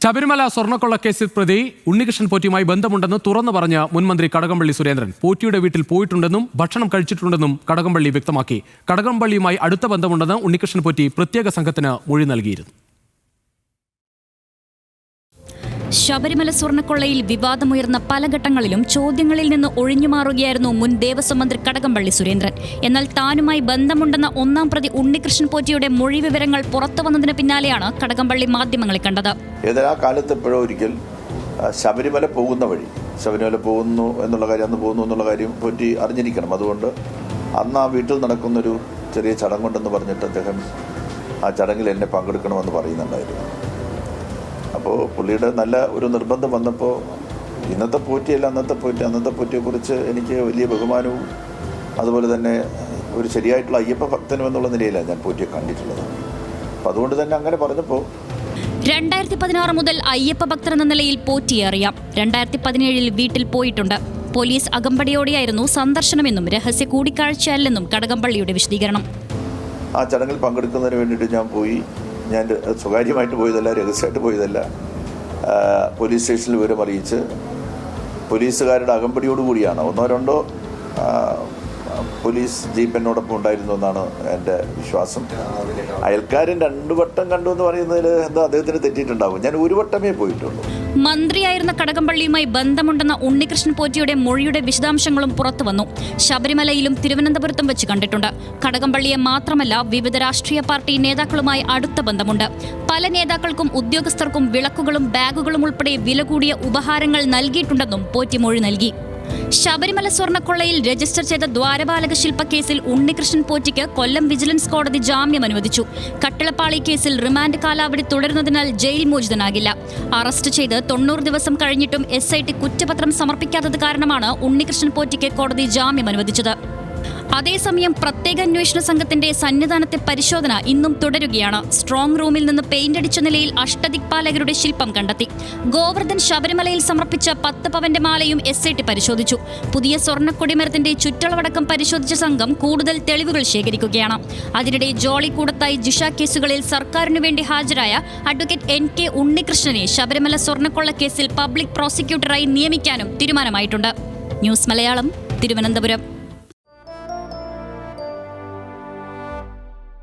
ശബരിമല സ്വർണ്ണക്കൊള്ളക്കേസിൽ പ്രതി ഉണ്ണികൃഷ്ണൻ പോറ്റിയുമായി ബന്ധമുണ്ടെന്ന് തുറന്നു പറഞ്ഞ മുൻമന്ത്രി കടകംപള്ളി സുരേന്ദ്രൻ പോറ്റിയുടെ വീട്ടിൽ പോയിട്ടുണ്ടെന്നും ഭക്ഷണം കഴിച്ചിട്ടുണ്ടെന്നും കടകംപള്ളി വ്യക്തമാക്കി. കടകംപള്ളിയുമായി അടുത്ത ബന്ധമുണ്ടെന്ന് ഉണ്ണികൃഷ്ണൻ പോറ്റി പ്രത്യേക സംഘത്തിന് മൊഴി നൽകിയിരുന്നു. ശബരിമല സ്വർണ്ണക്കൊള്ളയിൽ വിവാദമുയർന്ന പല ഘട്ടങ്ങളിലും ചോദ്യങ്ങളിൽ നിന്ന് ഒഴിഞ്ഞുമാറുകയായിരുന്നു മുൻ ദേവസ്വം മന്ത്രി കടകംപള്ളി സുരേന്ദ്രൻ. എന്നാൽ താനുമായി ബന്ധമുണ്ടെന്ന ഒന്നാം പ്രതി ഉണ്ണികൃഷ്ണൻ പോറ്റിയുടെ മൊഴി വിവരങ്ങൾ പുറത്തു വന്നതിന് പിന്നാലെയാണ് കടകംപള്ളി മാധ്യമങ്ങളെ കണ്ടത്. ഏതൊരാ കാലത്ത് എപ്പോഴോ ഒരിക്കൽ ശബരിമല പോകുന്ന വഴി ശബരിമല പോകുന്നു എന്നുള്ള കാര്യം അന്ന് പോകുന്നു എന്നുള്ള കാര്യം പോറ്റി അറിഞ്ഞിരിക്കണം. അതുകൊണ്ട് അന്ന് ആ വീട്ടിൽ നടക്കുന്നൊരു ചെറിയ ചടങ്ങുണ്ടെന്ന് പറഞ്ഞിട്ട് അദ്ദേഹം ആ ചടങ്ങിൽ എന്നെ പങ്കെടുക്കണമെന്ന് പറയുന്നുണ്ടായിരുന്നു. അപ്പോൾ പുള്ളിയുടെ നല്ല ഒരു നിർബന്ധം വന്നപ്പോൾ ഇന്നത്തെ പോറ്റിയല്ല അന്നത്തെ പോറ്റിയെക്കുറിച്ച് എനിക്ക് വലിയ ബഹുമാനവും അതുപോലെ തന്നെ ഒരു ശരിയായിട്ടുള്ള അയ്യപ്പ ഭക്തനും എന്നുള്ള നിലയിലാണ് ഞാൻ പോറ്റിയെ കണ്ടിട്ടുള്ളത്. അപ്പോൾ അതുകൊണ്ട് തന്നെ അങ്ങനെ പറഞ്ഞപ്പോൾ 2016 മുതൽ അയ്യപ്പ ഭക്തർ എന്ന നിലയിൽ പോറ്റിയെ അറിയാം. 2017 വീട്ടിൽ പോയിട്ടുണ്ട്. പോലീസ് അകമ്പടിയോടെയായിരുന്നു സന്ദർശനമെന്നും രഹസ്യ കൂടിക്കാഴ്ചയല്ലെന്നും കടകംപള്ളിയുടെ വിശദീകരണം. ആ ചടങ്ങിൽ പങ്കെടുക്കുന്നതിന് വേണ്ടിയിട്ട് ഞാൻ പോയി. ഞാൻ സ്വകാര്യമായിട്ട് പോയതല്ല, രഹസ്യമായിട്ട് പോയതല്ല. പോലീസ് സ്റ്റേഷനിൽ വിവരം അറിയിച്ച് പോലീസുകാരുടെ അകമ്പടിയോടുകൂടിയാണ്. ഒന്നോ രണ്ടോ പോലീസ് ജീപ്പ് എന്നോടൊപ്പം ഉണ്ടായിരുന്നു എന്നാണ് എൻ്റെ വിശ്വാസം. അയൽക്കാരൻ 2 വട്ടം കണ്ടു എന്ന് പറയുന്നതിൽ എന്താ അദ്ദേഹത്തിന് തെറ്റിയിട്ടുണ്ടാവും. ഞാൻ 1 വട്ടമേ പോയിട്ടുള്ളൂ. മന്ത്രിയായിരുന്ന കടകംപള്ളിയുമായി ബന്ധമുണ്ടെന്ന ഉണ്ണികൃഷ്ണൻ പോറ്റിയുടെ മൊഴിയുടെ വിശദാംശങ്ങളും പുറത്തു വന്നു. ശബരിമലയിലും തിരുവനന്തപുരത്തും വെച്ച് കണ്ടിട്ടുണ്ട്. കടകംപള്ളിയെ മാത്രമല്ല വിവിധ രാഷ്ട്രീയ പാർട്ടി നേതാക്കളുമായി അടുത്ത ബന്ധമുണ്ട്. പല നേതാക്കൾക്കും ഉദ്യോഗസ്ഥർക്കും വിളക്കുകളും ബാഗുകളും ഉൾപ്പെടെ വില കൂടിയ ഉപഹാരങ്ങൾ നൽകിയിട്ടുണ്ടെന്നും പോറ്റി മൊഴി നൽകി. ശബരിമല സ്വർണ്ണക്കൊള്ളയിൽ രജിസ്റ്റർ ചെയ്ത ദ്വാരപാലക ശില്പ കേസിൽ ഉണ്ണികൃഷ്ണൻ പോറ്റിക്ക് കൊല്ലം വിജിലൻസ് കോടതി ജാമ്യം അനുവദിച്ചു. കട്ടിളപ്പാളി കേസിൽ റിമാൻഡ് കാലാവധി തുടരുന്നതിനാൽ ജയിൽ മോചിതനാകില്ല. അറസ്റ്റ് ചെയ്ത് 90 ദിവസം കഴിഞ്ഞിട്ടും SIT കുറ്റപത്രം സമർപ്പിക്കാത്തത് കാരണമാണ് ഉണ്ണികൃഷ്ണൻ പോറ്റിക്ക് കോടതി ജാമ്യം അനുവദിച്ചത്. അതേസമയം പ്രത്യേക അന്വേഷണ സംഘത്തിന്റെ സന്നിധാനത്തെ പരിശോധന ഇന്നും തുടരുകയാണ്. സ്ട്രോങ് റൂമിൽ നിന്ന് പെയിന്റ് അടിച്ച നിലയിൽ അഷ്ടദിക്പാലകരുടെ ശില്പം കണ്ടെത്തി. ഗോവർദ്ധൻ ശബരിമലയിൽ സമർപ്പിച്ച 10 പവന്റെ മാലയും SIT പരിശോധിച്ചു. പുതിയ സ്വർണ്ണക്കൊടിമരത്തിന്റെ ചുറ്റളവടക്കം പരിശോധിച്ച സംഘം കൂടുതൽ തെളിവുകൾ ശേഖരിക്കുകയാണ്. അതിനിടെ ജോളി കൂടത്തായി ജിഷ കേസുകളിൽ സർക്കാരിനു വേണ്ടി ഹാജരായ അഡ്വക്കേറ്റ് NK ഉണ്ണികൃഷ്ണനെ ശബരിമല സ്വർണ്ണക്കൊള്ള കേസിൽ പബ്ലിക് പ്രോസിക്യൂട്ടറായി നിയമിക്കാനും തീരുമാനമായിട്ടുണ്ട്. ന്യൂസ് മലയാളം, തിരുവനന്തപുരം.